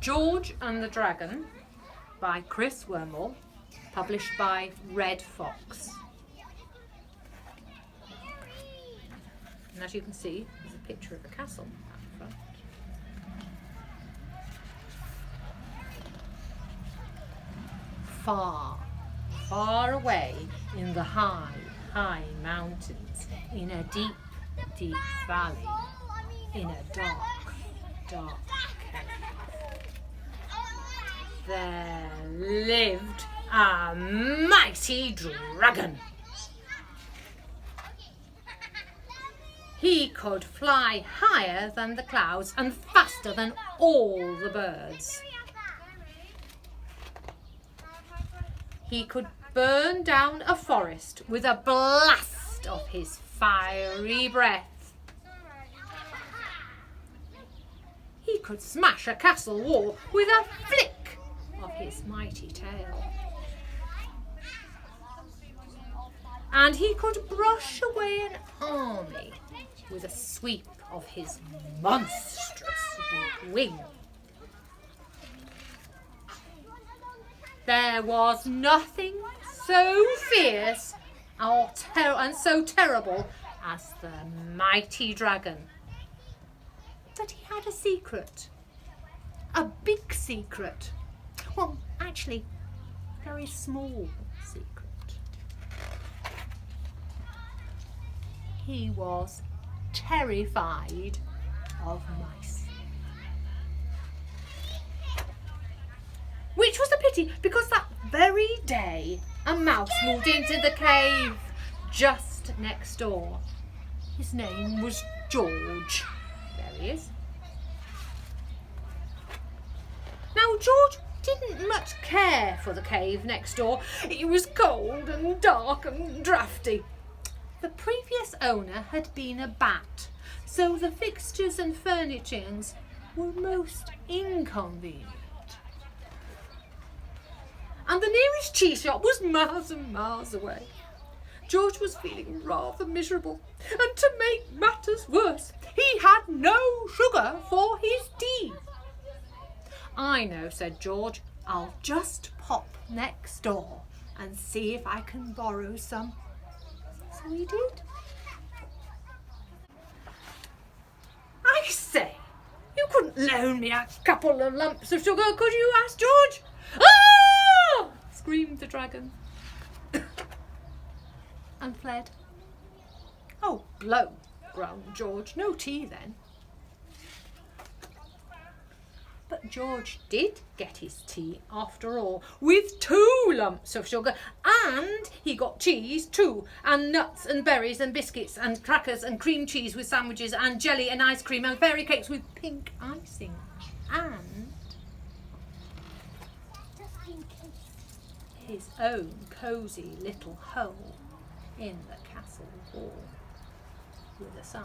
George and the Dragon by Chris Wormall, published by Red Fox. And as you can see, there's a picture of a castle at the front. Far, far away in the high mountains, in a deep, deep valley, in a dark, dark cave, there lived a mighty dragon. He could fly higher than the clouds and faster than all the birds. He could burn down a forest with a blast of his fiery breath. He could smash a castle wall with a flick of his mighty tail. And he could brush away an army with a sweep of his monstrous wing. There was nothing so fierce and so terrible as the mighty dragon. But he had a secret. A big secret. Well, actually, a very small secret. He was terrified of mice. Which was a pity, because that very day a mouse moved into the cave just next door. His name was George. There he is. Now George didn't much care for the cave next door. It was cold and dark and drafty. The previous owner had been a bat, so the fixtures and furnishings were most inconvenient. And the nearest cheese shop was miles and miles away. George was feeling rather miserable, and to make matters worse, he had no sugar for his tea. "I know," said George. "I'll just pop next door and see if I can borrow some." So he did. "I say, you couldn't loan me a couple of lumps of sugar, could you?" asked George. "Ah!" screamed the dragon and fled. "Oh, blow," growled George. "No tea then." But George did get his tea after all, with 2 lumps of sugar, and he got cheese too, and nuts and berries and biscuits and crackers and cream cheese with sandwiches and jelly and ice cream and fairy cakes with pink icing and his own cosy little hole in the castle wall with a sign.